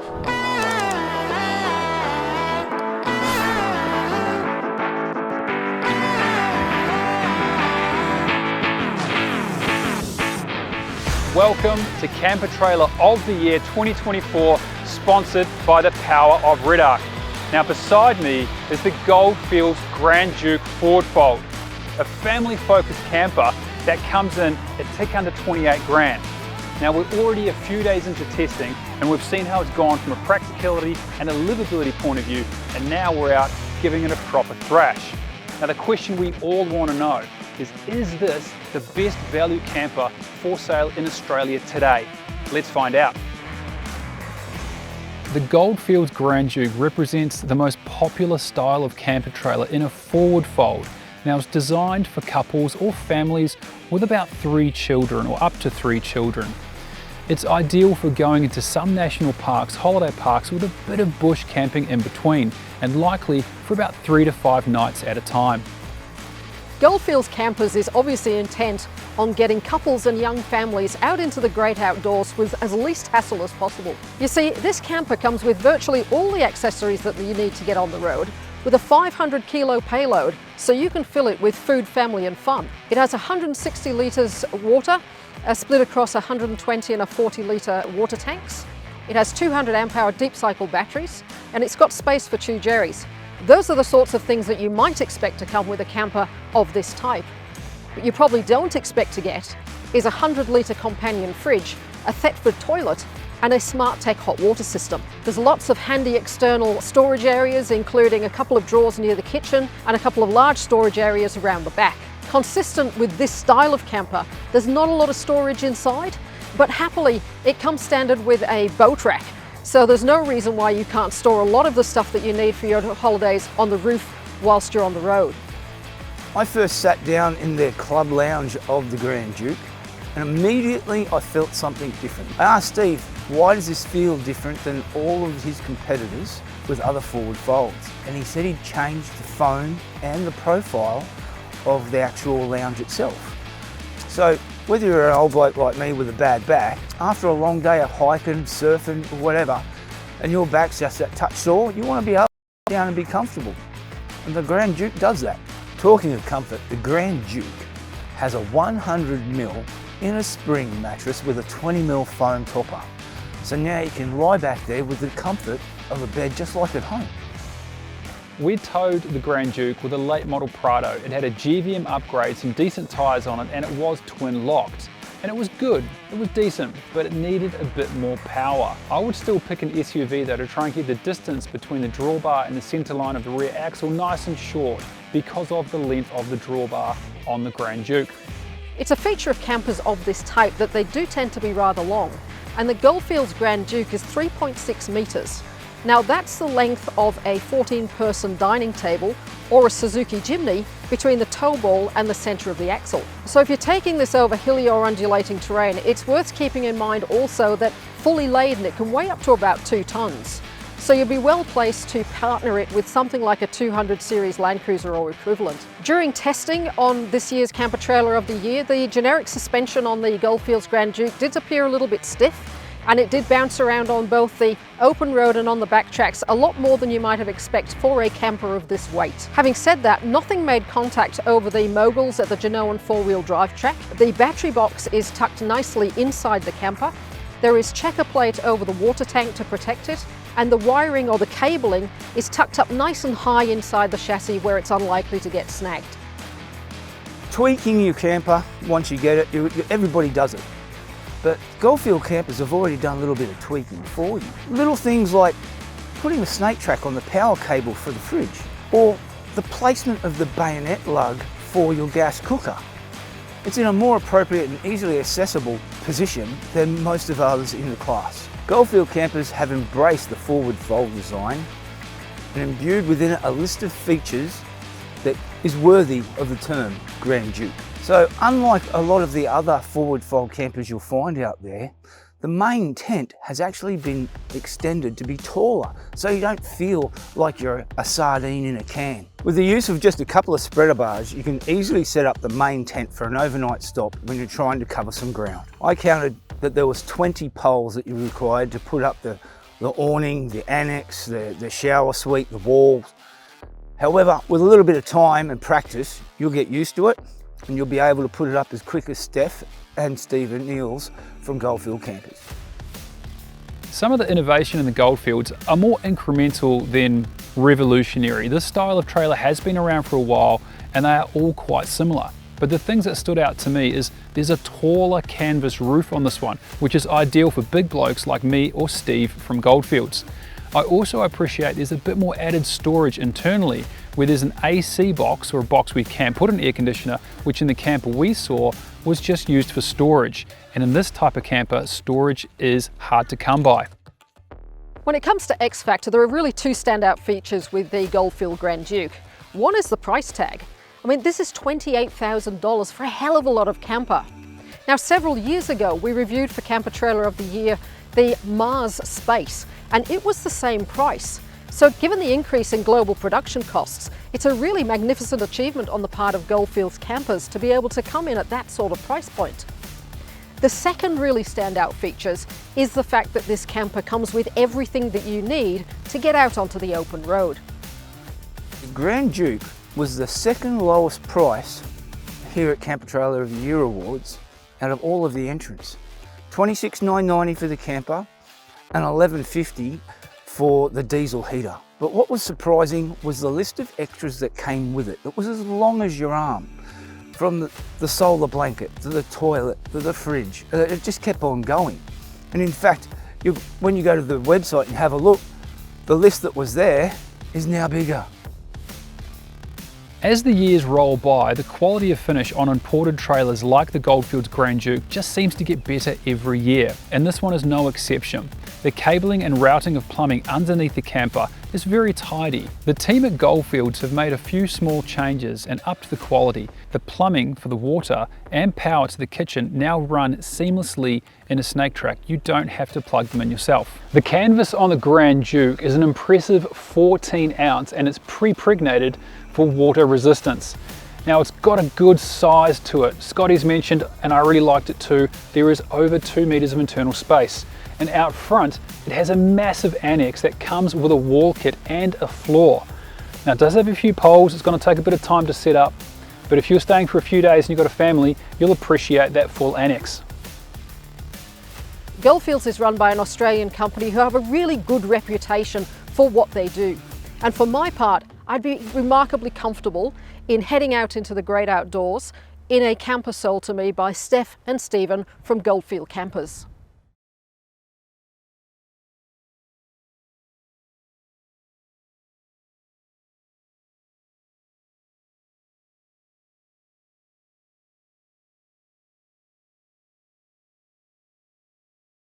Welcome to Camper Trailer of the Year 2024, sponsored by the power of Red Arc. Now beside me is the Goldfields Grand Duke Forward Fold, a family-focused camper that comes in a tick under 28 grand. Now we're already a few days into testing and we've seen how it's gone from a practicality and a livability point of view, and now we're out giving it a proper thrash. Now the question we all want to know is this the best value camper for sale in Australia today? Let's find out. The Goldfields Grand Duke represents the most popular style of camper trailer in a forward fold. Now it's designed for couples or families with about 3 children or up to 3 children. It's ideal for going into some national parks, holiday parks with a bit of bush camping in between, and likely for about 3 to 5 nights at a time. Goldfields Campers is obviously intent on getting couples and young families out into the great outdoors with as least hassle as possible. You see, this camper comes with virtually all the accessories that you need to get on the road, with a 500 kilo payload, so you can fill it with food, family and fun. It has 160 litres water, split across 120 and a 40 litre water tanks. It has 200 amp hour deep cycle batteries, and it's got space for 2 jerrys. Those are the sorts of things that you might expect to come with a camper of this type. What you probably don't expect to get is a 100 litre companion fridge, a Thetford toilet and a smart tech hot water system. There's lots of handy external storage areas, including a couple of drawers near the kitchen and a couple of large storage areas around the back. Consistent with this style of camper, there's not a lot of storage inside, but happily it comes standard with a boat rack. So there's no reason why you can't store a lot of the stuff that you need for your holidays on the roof whilst you're on the road. I first sat down in the club lounge of the Grand Duke and immediately I felt something different. I asked Steve, why does this feel different than all of his competitors with other forward folds? And he said he'd changed the foam and the profile of the actual lounge itself. So whether you're an old bloke like me with a bad back, after a long day of hiking, surfing, or whatever, and your back's just that touch sore, you want to be able to down and be comfortable. And the Grand Duke does that. Talking of comfort, the Grand Duke has a 100mm inner spring mattress with a 20mm foam topper. So now you can lie back there with the comfort of a bed just like at home. We towed the Grand Duke with a late model Prado. It had a GVM upgrade, some decent tyres on it, and it was twin locked. And it was good, it was decent, but it needed a bit more power. I would still pick an SUV though to try and keep the distance between the drawbar and the centre line of the rear axle nice and short because of the length of the drawbar on the Grand Duke. It's a feature of campers of this type that they do tend to be rather long, and the Goldfields Grand Duke is 3.6 metres. Now that's the length of a 14-person dining table or a Suzuki Jimny between the tow ball and the centre of the axle. So if you're taking this over hilly or undulating terrain, it's worth keeping in mind also that fully laden it can weigh up to about 2 tonnes. So you'll be well placed to partner it with something like a 200 series Land Cruiser or equivalent. During testing on this year's Camper Trailer of the Year, the generic suspension on the Goldfields Grand Duke did appear a little bit stiff, and it did bounce around on both the open road and on the back tracks a lot more than you might have expected for a camper of this weight. Having said that, nothing made contact over the moguls at the Genoan 4-wheel drive track. The battery box is tucked nicely inside the camper. There is checker plate over the water tank to protect it, and the wiring or the cabling is tucked up nice and high inside the chassis where it's unlikely to get snagged. Tweaking your camper, once you get it, everybody does it. But Goldfield campers have already done a little bit of tweaking for you. Little things like putting a snake track on the power cable for the fridge, or the placement of the bayonet lug for your gas cooker. It's in a more appropriate and easily accessible position than most of others in the class. Goldfield campers have embraced the forward fold design and imbued within it a list of features that is worthy of the term Grand Duke. So unlike a lot of the other forward fold campers you'll find out there, the main tent has actually been extended to be taller, so you don't feel like you're a sardine in a can. With the use of just a couple of spreader bars, you can easily set up the main tent for an overnight stop when you're trying to cover some ground. I counted that there was 20 poles that you required to put up the the awning, the annex, the shower suite, the walls. However, with a little bit of time and practice, you'll get used to it and you'll be able to put it up as quick as Steph and Stephen Niels from Goldfield Campers. Some of the innovation in the Goldfields are more incremental than revolutionary. This style of trailer has been around for a while and they are all quite similar. But the things that stood out to me is there's a taller canvas roof on this one, which is ideal for big blokes like me or Steve from Goldfields. I also appreciate there's a bit more added storage internally, where there's an AC box, or a box we can put an air conditioner, which in the camper we saw was just used for storage. And in this type of camper, storage is hard to come by. When it comes to X Factor, there are really two standout features with the Goldfield Grand Duke. One is the price tag. I mean, this is $28,000 for a hell of a lot of camper. Now, several years ago, we reviewed for Camper Trailer of the Year the Mars Space, and it was the same price. So given the increase in global production costs, it's a really magnificent achievement on the part of Goldfields campers to be able to come in at that sort of price point. The second really standout features is the fact that this camper comes with everything that you need to get out onto the open road. The Grand Duke was the second lowest price here at Camper Trailer of the Year Awards out of all of the entrants. $26,990 for the camper and $11.50 for the diesel heater. But what was surprising was the list of extras that came with it. It was as long as your arm. From the solar blanket, to the toilet, to the fridge. It just kept on going. And in fact, when you go to the website and have a look, the list that was there is now bigger. As the years roll by, the quality of finish on imported trailers like the Goldfields Grand Duke just seems to get better every year, and this one is no exception. The cabling and routing of plumbing underneath the camper is very tidy. The team at Goldfields have made a few small changes and upped the quality. The plumbing for the water and power to the kitchen now run seamlessly in a snake track. You don't have to plug them in yourself. The canvas on the Grand Duke is an impressive 14 ounce and it's pre-pregnated for water resistance. Now it's got a good size to it. Scotty's mentioned, and I really liked it too, there is over 2 meters of internal space. And out front, it has a massive annex that comes with a wall kit and a floor. Now it does have a few poles, it's going to take a bit of time to set up, but if you're staying for a few days and you've got a family, you'll appreciate that full annex. Goldfields is run by an Australian company who have a really good reputation for what they do. And for my part, I'd be remarkably comfortable in heading out into the great outdoors in a camper sold to me by Steph and Stephen from Goldfield Campers.